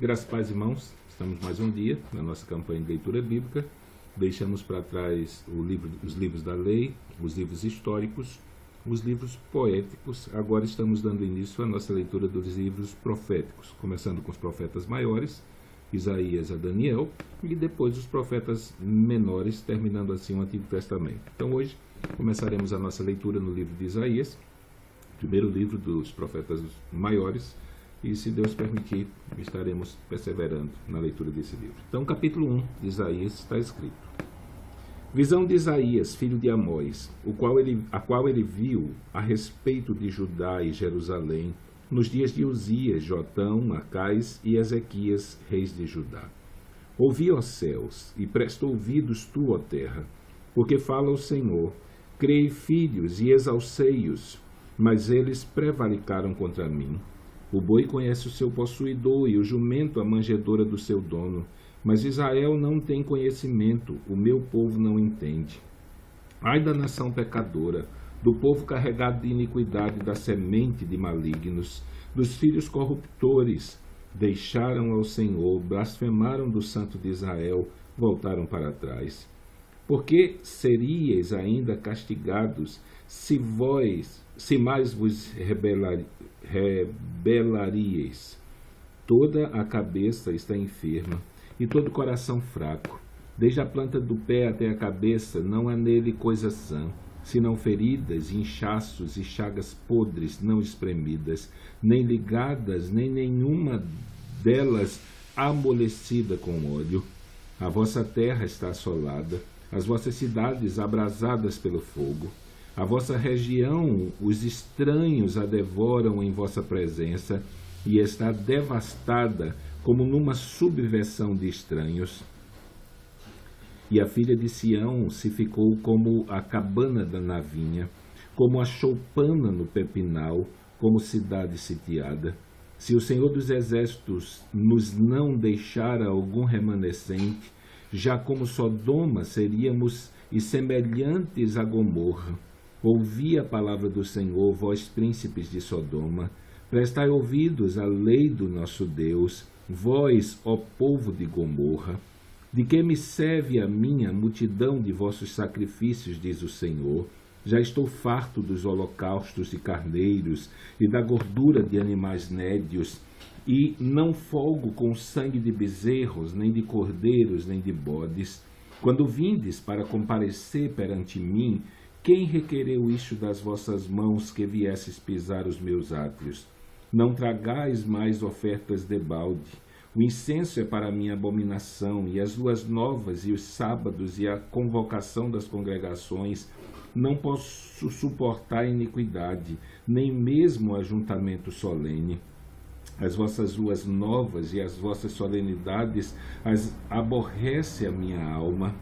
Graças a Paz, irmãos, estamos mais um dia na nossa campanha de leitura bíblica. Deixamos para trás os livros da lei, os livros históricos, os livros poéticos. Agora estamos dando início à nossa leitura dos livros proféticos, começando com os profetas maiores, Isaías a Daniel, e depois os profetas menores, terminando assim o Antigo Testamento. Então hoje começaremos a nossa leitura no livro de Isaías, primeiro livro dos profetas maiores, e se Deus permitir, estaremos perseverando na leitura desse livro. Então, capítulo 1 de Isaías está escrito: Visão de Isaías, filho de Amós, a qual ele viu a respeito de Judá e Jerusalém, nos dias de Uzias, Jotão, Acais e Ezequias, reis de Judá. Ouvi, ó céus, e presta ouvidos tu, ó terra, porque fala o Senhor. Criei filhos e exalcei-os, mas eles prevaricaram contra mim. O boi conhece o seu possuidor e o jumento a manjedoura do seu dono. Mas Israel não tem conhecimento, o meu povo não entende. Ai da nação pecadora, do povo carregado de iniquidade, da semente de malignos, dos filhos corruptores. Deixaram ao Senhor, blasfemaram do Santo de Israel, voltaram para trás. Por que seríeis ainda castigados, se mais vos rebelaríeis? Toda a cabeça está enferma, e todo o coração fraco. Desde a planta do pé até a cabeça, não há nele coisa sã, senão feridas, inchaços e chagas podres não espremidas, nem ligadas, nem nenhuma delas amolecida com óleo. A vossa terra está assolada, as vossas cidades abrasadas pelo fogo. A vossa região, os estranhos a devoram em vossa presença, e está devastada como numa subversão de estranhos. E a filha de Sião se ficou como a cabana da navinha, como a choupana no pepinal, como cidade sitiada. Se o Senhor dos Exércitos nos não deixara algum remanescente, já como Sodoma seríamos e semelhantes a Gomorra. Ouvi a palavra do Senhor, vós príncipes de Sodoma, prestai ouvidos à lei do nosso Deus, vós, ó povo de Gomorra. De que me serve a minha multidão de vossos sacrifícios, diz o Senhor? Já estou farto dos holocaustos de carneiros e da gordura de animais nédios, e não folgo com sangue de bezerros, nem de cordeiros, nem de bodes. Quando vindes para comparecer perante mim, quem requereu isto das vossas mãos, que viesses pisar os meus átrios? Não tragais mais ofertas debalde. O incenso é para mim abominação, e as luas novas, e os sábados, e a convocação das congregações. Não posso suportar iniquidade, nem mesmo o ajuntamento solene. As vossas luas novas e as vossas solenidades as aborrece a minha alma.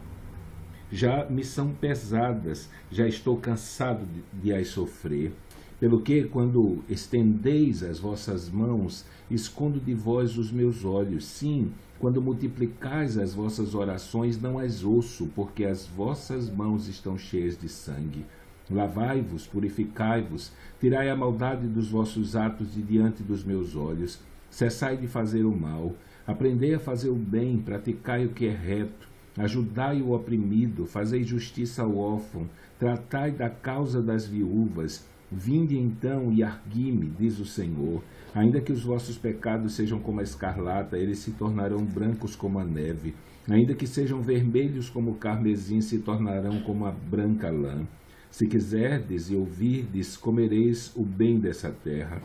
Já me são pesadas, já estou cansado de as sofrer. Pelo que, quando estendeis as vossas mãos, escondo de vós os meus olhos. Sim, quando multiplicais as vossas orações, não as ouço, porque as vossas mãos estão cheias de sangue. Lavai-vos, purificai-vos, tirai a maldade dos vossos atos de diante dos meus olhos. Cessai de fazer o mal, aprendei a fazer o bem, praticai o que é reto. Ajudai o oprimido, fazei justiça ao órfão, tratai da causa das viúvas. Vinde então e argui-me, diz o Senhor. Ainda que os vossos pecados sejam como a escarlata, eles se tornarão brancos como a neve. Ainda que sejam vermelhos como o carmesim, se tornarão como a branca lã. Se quiserdes e ouvirdes, comereis o bem dessa terra.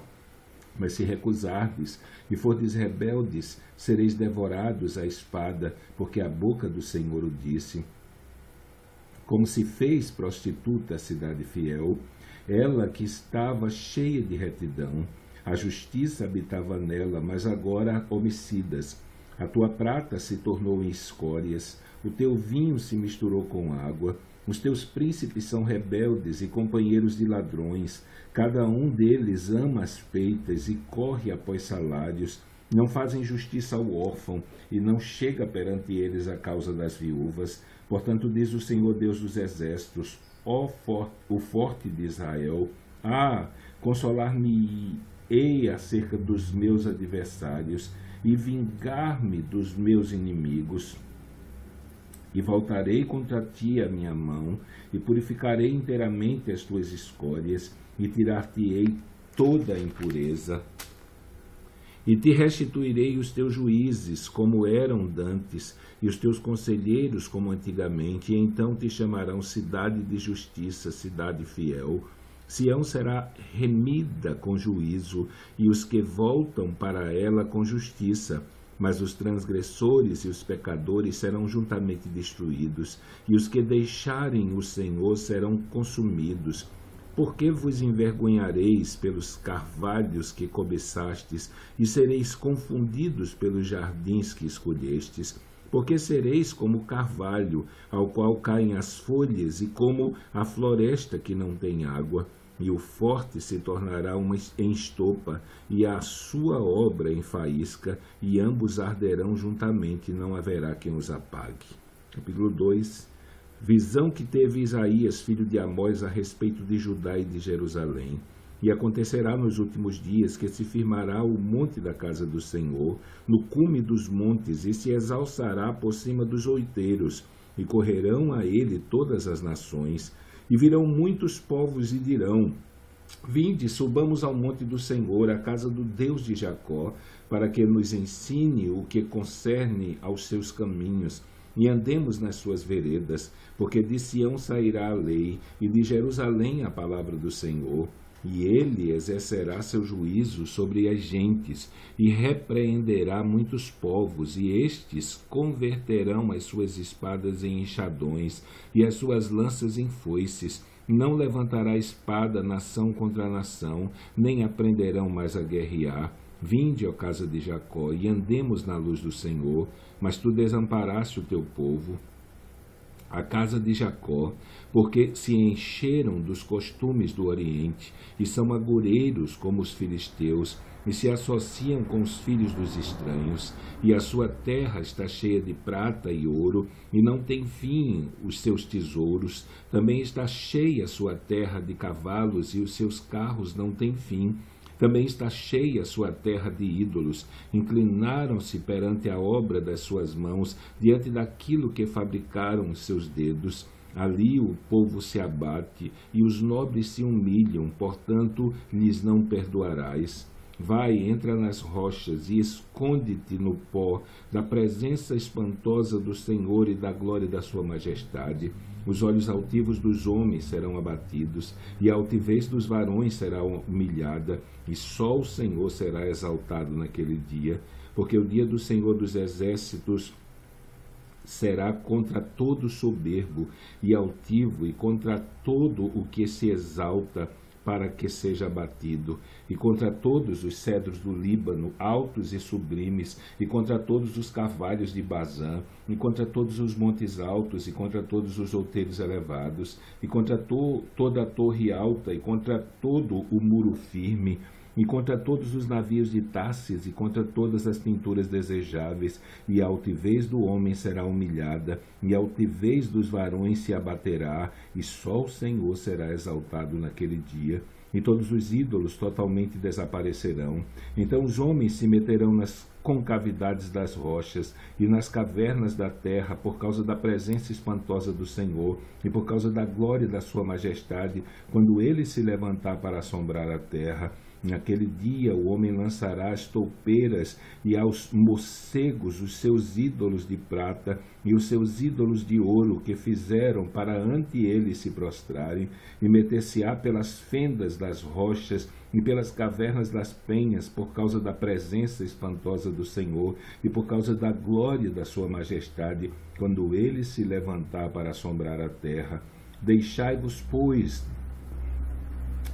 Mas se recusardes e fordes rebeldes, sereis devorados à espada, porque a boca do Senhor o disse. Como se fez prostituta a cidade fiel, ela que estava cheia de retidão, a justiça habitava nela, mas agora homicidas. A tua prata se tornou em escórias, o teu vinho se misturou com água. Os teus príncipes são rebeldes e companheiros de ladrões. Cada um deles ama as feitas e corre após salários. Não fazem justiça ao órfão, e não chega perante eles a causa das viúvas. Portanto, diz o Senhor Deus dos Exércitos, o forte de Israel: consolar-me ei acerca dos meus adversários e vingar-me dos meus inimigos. E voltarei contra ti a minha mão, e purificarei inteiramente as tuas escórias, e tirar-te-ei toda a impureza. E te restituirei os teus juízes, como eram dantes, e os teus conselheiros, como antigamente, e então te chamarão cidade de justiça, cidade fiel. Sião será remida com juízo, e os que voltam para ela com justiça. Mas os transgressores e os pecadores serão juntamente destruídos, e os que deixarem o Senhor serão consumidos. Por que vos envergonhareis pelos carvalhos que cobiçastes, e sereis confundidos pelos jardins que escolhestes? Porque sereis como o carvalho, ao qual caem as folhas, e como a floresta que não tem água. E o forte se tornará em estopa, e a sua obra em faísca, e ambos arderão juntamente, e não haverá quem os apague. Capítulo 2. Visão que teve Isaías, filho de Amós, a respeito de Judá e de Jerusalém. E acontecerá nos últimos dias que se firmará o monte da casa do Senhor, no cume dos montes, e se exalçará por cima dos outeiros, e correrão a ele todas as nações. E virão muitos povos e dirão: vinde, subamos ao monte do Senhor, à casa do Deus de Jacó, para que nos ensine o que concerne aos seus caminhos, e andemos nas suas veredas, porque de Sião sairá a lei, e de Jerusalém a palavra do Senhor. E ele exercerá seu juízo sobre as gentes, e repreenderá muitos povos, e estes converterão as suas espadas em enxadões, e as suas lanças em foices. Não levantará espada nação contra nação, nem aprenderão mais a guerrear. Vinde, ó casa de Jacó, e andemos na luz do Senhor. Mas tu desamparaste o teu povo, a casa de Jacó, porque se encheram dos costumes do Oriente, e são agoreiros como os filisteus, e se associam com os filhos dos estranhos, e a sua terra está cheia de prata e ouro, e não tem fim os seus tesouros. Também está cheia a sua terra de cavalos, e os seus carros não têm fim. Também está cheia a sua terra de ídolos. Inclinaram-se perante a obra das suas mãos, diante daquilo que fabricaram os seus dedos. Ali o povo se abate, e os nobres se humilham, portanto lhes não perdoarás. Vai, entra nas rochas e esconde-te no pó da presença espantosa do Senhor e da glória da sua majestade. Os olhos altivos dos homens serão abatidos, e a altivez dos varões será humilhada, e só o Senhor será exaltado naquele dia, porque o dia do Senhor dos exércitos será contra todo soberbo e altivo, e contra todo o que se exalta, para que seja abatido, e contra todos os cedros do Líbano, altos e sublimes, e contra todos os carvalhos de Bazã, e contra todos os montes altos, e contra todos os outeiros elevados, e contra toda a torre alta, e contra todo o muro firme, e contra todos os navios de Tarsis, e contra todas as pinturas desejáveis, e a altivez do homem será humilhada, e a altivez dos varões se abaterá, e só o Senhor será exaltado naquele dia. E todos os ídolos totalmente desaparecerão. Então os homens se meterão nas concavidades das rochas e nas cavernas da terra, por causa da presença espantosa do Senhor e por causa da glória da sua majestade, quando ele se levantar para assombrar a terra. Naquele dia o homem lançará as toupeiras e aos morcegos os seus ídolos de prata e os seus ídolos de ouro que fizeram para ante ele se prostrarem, e meter-se-á pelas fendas das rochas e pelas cavernas das penhas, por causa da presença espantosa do Senhor e por causa da glória da sua majestade, quando ele se levantar para assombrar a terra. Deixai-vos, pois,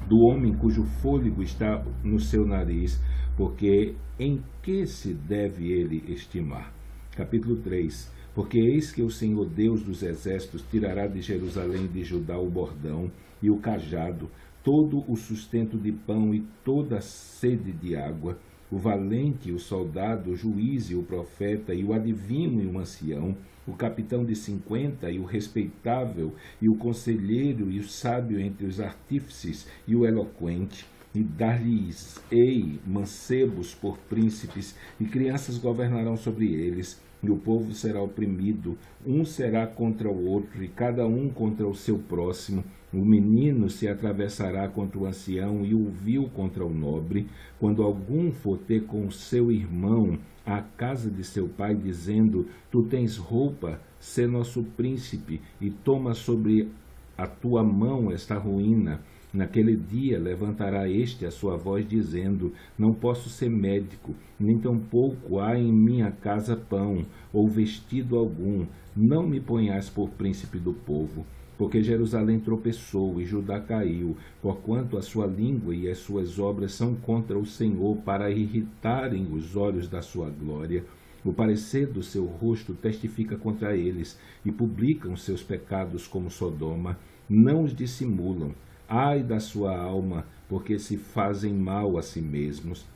do homem cujo fôlego está no seu nariz, porque em que se deve ele estimar? Capítulo 3. Porque eis que o Senhor Deus dos exércitos tirará de Jerusalém e de Judá o bordão e o cajado, todo o sustento de pão e toda a sede de água, o valente, o soldado, o juiz e o profeta, e o adivino e o ancião, o capitão de 50 e o respeitável, e o conselheiro e o sábio entre os artífices e o eloquente. e dar-lhes-ei mancebos por príncipes, e crianças governarão sobre eles, e o povo será oprimido, um será contra o outro, e cada um contra o seu próximo. O menino se atravessará contra o ancião, e o vil contra o nobre. Quando algum for ter com o seu irmão à casa de seu pai, dizendo: Tu tens roupa, sê nosso príncipe, e toma sobre a tua mão esta ruína. Naquele dia levantará este a sua voz, dizendo: Não posso ser médico, nem tampouco há em minha casa pão, ou vestido algum. Não me ponhais por príncipe do povo. Porque Jerusalém tropeçou e Judá caiu, porquanto a sua língua e as suas obras são contra o Senhor, para irritarem os olhos da sua glória. O parecer do seu rosto testifica contra eles, e publicam seus pecados como Sodoma. Não os dissimulam. Ai da sua alma, porque se fazem mal a si mesmos.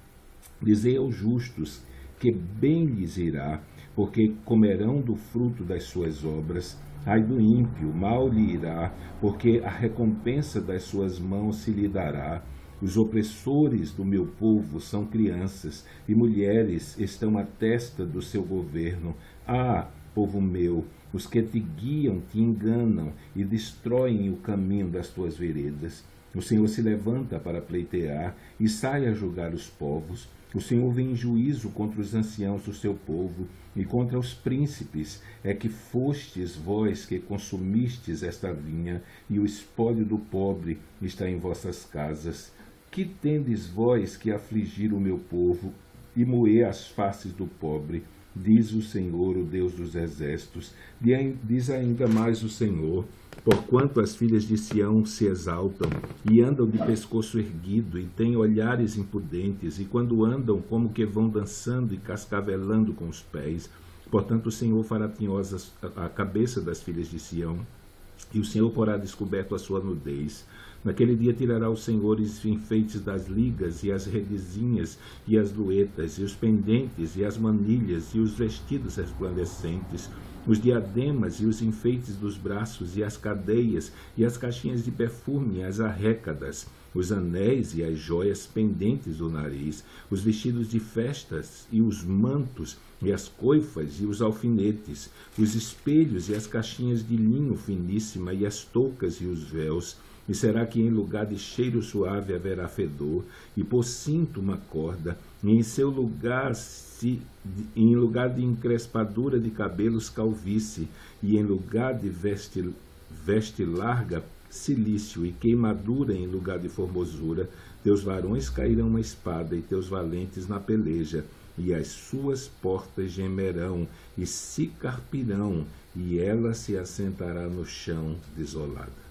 Dizei aos justos que bem lhes irá, porque comerão do fruto das suas obras. Ai do ímpio, mal lhe irá, porque a recompensa das suas mãos se lhe dará. Os opressores do meu povo são crianças, e mulheres estão à testa do seu governo. Ah, povo meu, os que te guiam te enganam e destroem o caminho das tuas veredas. O Senhor se levanta para pleitear e sai a julgar os povos. O Senhor vem em juízo contra os anciãos do seu povo e contra os príncipes. É que fostes vós que consumistes esta vinha, e o espólio do pobre está em vossas casas. Que tendes vós que afligir o meu povo e moer as faces do pobre? Diz o Senhor, o Deus dos exércitos. Diz ainda mais o Senhor: porquanto as filhas de Sião se exaltam e andam de pescoço erguido e têm olhares impudentes, e quando andam, como que vão dançando e cascavelando com os pés. Portanto o Senhor fará tinhosa a cabeça das filhas de Sião, e o Senhor porá descoberto a sua nudez. Naquele dia tirará o Senhor os enfeites das ligas, e as redezinhas, e as luetas, e os pendentes, e as manilhas, e os vestidos resplandecentes, os diademas, e os enfeites dos braços, e as cadeias, e as caixinhas de perfume, e as arrécadas, os anéis e as joias pendentes do nariz, os vestidos de festas, e os mantos, e as coifas, e os alfinetes, os espelhos, e as caixinhas de linho finíssima, e as toucas, e os véus. E será que em lugar de cheiro suave haverá fedor, e por cinto uma corda, e em seu lugar, em lugar de encrespadura de cabelos, calvície, e em lugar de veste larga, cilício, e queimadura em lugar de formosura. Teus varões cairão na espada, e teus valentes na peleja, e as suas portas gemerão, e se carpirão, e ela se assentará no chão desolada.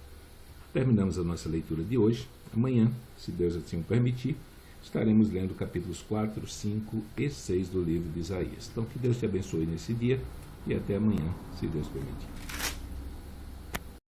Terminamos a nossa leitura de hoje. Amanhã, se Deus assim o permitir, estaremos lendo capítulos 4, 5 e 6 do livro de Isaías. Então, que Deus te abençoe nesse dia e até amanhã, se Deus permitir.